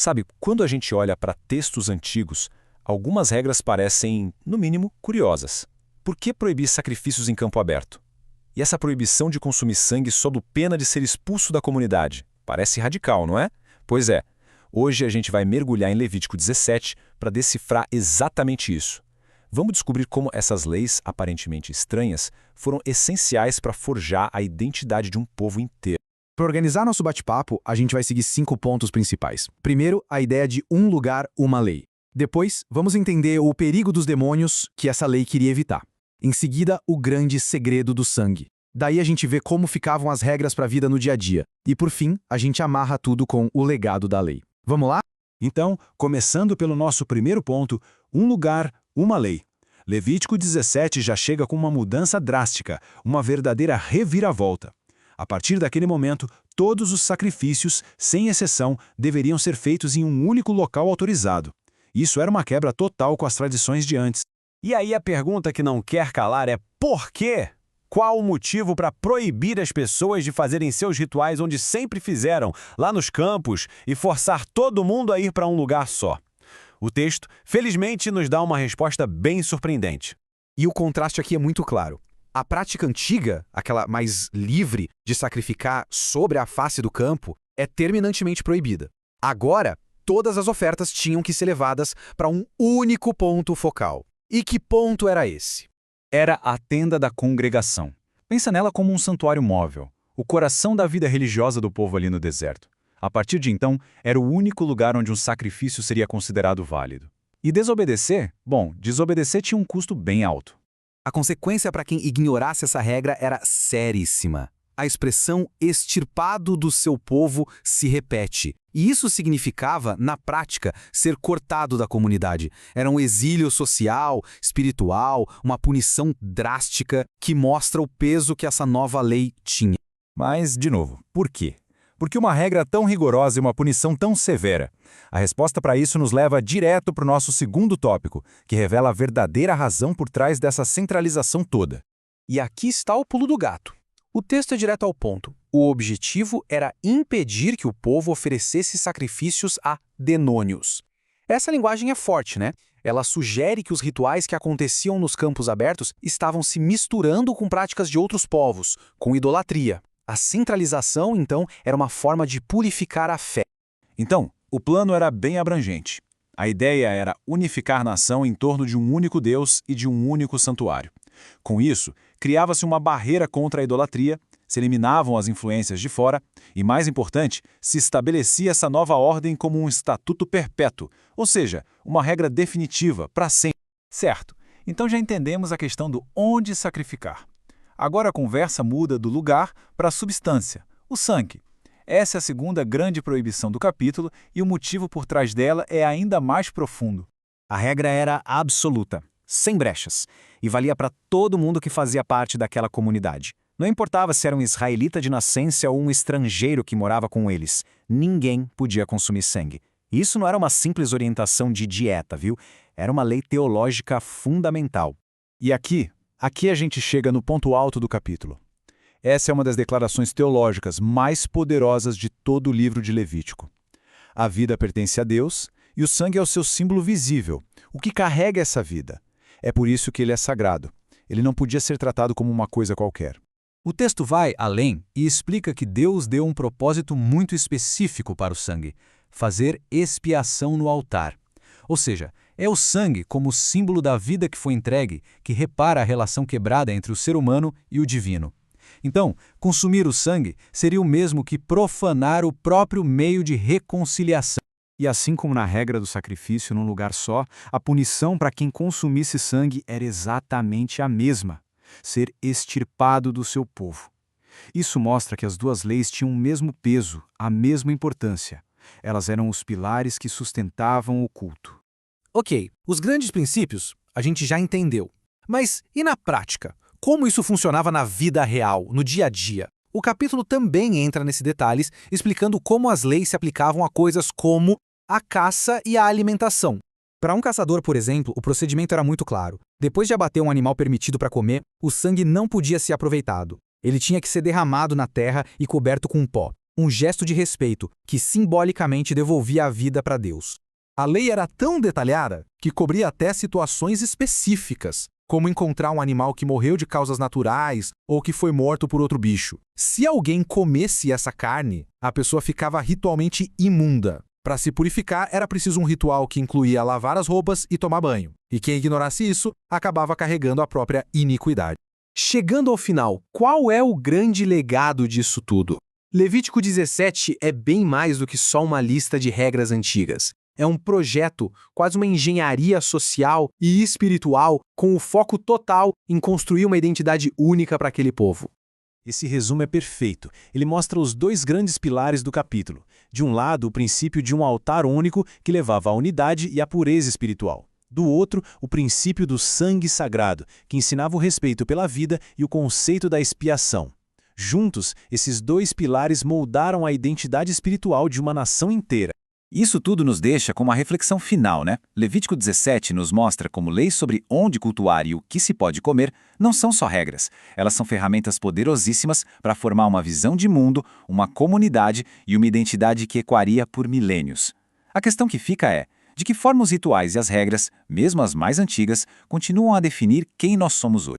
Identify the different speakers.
Speaker 1: Sabe, quando a gente olha para textos antigos, algumas regras parecem, no mínimo, curiosas. Por que proibir sacrifícios em campo aberto? E essa proibição de consumir sangue sob pena de ser expulso da comunidade? Parece radical, não é? Pois é. Hoje a gente vai mergulhar em Levítico 17 para decifrar exatamente isso. Vamos descobrir como essas leis, aparentemente estranhas, foram essenciais para forjar a identidade de um povo inteiro.
Speaker 2: Para organizar nosso bate-papo, a gente vai seguir 5 pontos principais. Primeiro, a ideia de um lugar, uma lei. Depois, vamos entender o perigo dos demônios que essa lei queria evitar. Em seguida, o grande segredo do sangue. Daí a gente vê como ficavam as regras para a vida no dia a dia. E por fim, a gente amarra tudo com o legado da lei. Vamos lá?
Speaker 3: Então, começando pelo nosso primeiro ponto, um lugar, uma lei. Levítico 17 já chega com uma mudança drástica, uma verdadeira reviravolta. A partir daquele momento, todos os sacrifícios, sem exceção, deveriam ser feitos em um único local autorizado. Isso era uma quebra total com as tradições de antes.
Speaker 4: E aí a pergunta que não quer calar é por quê? Qual o motivo para proibir as pessoas de fazerem seus rituais onde sempre fizeram, lá nos campos, e forçar todo mundo a ir para um lugar só? O texto, felizmente, nos dá uma resposta bem surpreendente.
Speaker 2: E o contraste aqui é muito claro. A prática antiga, aquela mais livre de sacrificar sobre a face do campo, é terminantemente proibida. Agora, todas as ofertas tinham que ser levadas para um único ponto focal. E que ponto era esse?
Speaker 1: Era a tenda da congregação. Pensa nela como um santuário móvel, o coração da vida religiosa do povo ali no deserto. A partir de então, era o único lugar onde um sacrifício seria considerado válido. E desobedecer? Bom, desobedecer tinha um custo bem alto.
Speaker 2: A consequência para quem ignorasse essa regra era seríssima. A expressão extirpado do seu povo se repete. E isso significava, na prática, ser cortado da comunidade. Era um exílio social, espiritual, uma punição drástica que mostra o peso que essa nova lei tinha.
Speaker 1: Mas, de novo, por quê? Por que uma regra tão rigorosa e uma punição tão severa? A resposta para isso nos leva direto para o nosso segundo tópico, que revela a verdadeira razão por trás dessa centralização toda.
Speaker 5: E aqui está o pulo do gato. O texto é direto ao ponto. O objetivo era impedir que o povo oferecesse sacrifícios a demônios. Essa linguagem é forte, né? Ela sugere que os rituais que aconteciam nos campos abertos estavam se misturando com práticas de outros povos, com idolatria. A centralização, então, era uma forma de purificar a fé.
Speaker 3: Então, o plano era bem abrangente. A ideia era unificar a nação em torno de um único Deus e de um único santuário. Com isso, criava-se uma barreira contra a idolatria, se eliminavam as influências de fora e, mais importante, se estabelecia essa nova ordem como um estatuto perpétuo, ou seja, uma regra definitiva para sempre.
Speaker 1: Certo, então já entendemos a questão do onde sacrificar. Agora a conversa muda do lugar para a substância, o sangue. Essa é a segunda grande proibição do capítulo e o motivo por trás dela é ainda mais profundo.
Speaker 2: A regra era absoluta, sem brechas, e valia para todo mundo que fazia parte daquela comunidade. Não importava se era um israelita de nascença ou um estrangeiro que morava com eles, ninguém podia consumir sangue. Isso não era uma simples orientação de dieta, viu? Era uma lei teológica fundamental.
Speaker 3: E aqui a gente chega no ponto alto do capítulo. Essa é uma das declarações teológicas mais poderosas de todo o livro de Levítico. A vida pertence a Deus e o sangue é o seu símbolo visível, o que carrega essa vida. É por isso que ele é sagrado. Ele não podia ser tratado como uma coisa qualquer.
Speaker 1: O texto vai além e explica que Deus deu um propósito muito específico para o sangue: fazer expiação no altar. Ou seja, é o sangue como símbolo da vida que foi entregue que repara a relação quebrada entre o ser humano e o divino. Então, consumir o sangue seria o mesmo que profanar o próprio meio de reconciliação.
Speaker 2: E assim como na regra do sacrifício num lugar só, a punição para quem consumisse sangue era exatamente a mesma: ser extirpado do seu povo. Isso mostra que as duas leis tinham o mesmo peso, a mesma importância. Elas eram os pilares que sustentavam o culto.
Speaker 5: Ok, os grandes princípios a gente já entendeu. Mas e na prática? Como isso funcionava na vida real, no dia a dia? O capítulo também entra nesses detalhes, explicando como as leis se aplicavam a coisas como a caça e a alimentação. Para um caçador, por exemplo, o procedimento era muito claro. Depois de abater um animal permitido para comer, o sangue não podia ser aproveitado. Ele tinha que ser derramado na terra e coberto com pó. um gesto de respeito que simbolicamente devolvia a vida para Deus. A lei era tão detalhada que cobria até situações específicas, como encontrar um animal que morreu de causas naturais ou que foi morto por outro bicho. Se alguém comesse essa carne, a pessoa ficava ritualmente imunda. Para se purificar, era preciso um ritual que incluía lavar as roupas e tomar banho. E quem ignorasse isso, acabava carregando a própria iniquidade. Chegando ao final, qual é o grande legado disso tudo? Levítico 17 é bem mais do que só uma lista de regras antigas. É um projeto, quase uma engenharia social e espiritual, com o foco total em construir uma identidade única para aquele povo.
Speaker 3: Esse resumo é perfeito. Ele mostra os dois grandes pilares do capítulo. De um lado, o princípio de um altar único que levava à unidade e à pureza espiritual. Do outro, o princípio do sangue sagrado, que ensinava o respeito pela vida e o conceito da expiação. Juntos, esses dois pilares moldaram a identidade espiritual de uma nação inteira.
Speaker 2: Isso tudo nos deixa com uma reflexão final, né? Levítico 17 nos mostra como leis sobre onde cultuar e o que se pode comer não são só regras. Elas são ferramentas poderosíssimas para formar uma visão de mundo, uma comunidade e uma identidade que ecoaria por milênios. A questão que fica é, de que forma os rituais e as regras, mesmo as mais antigas, continuam a definir quem nós somos hoje?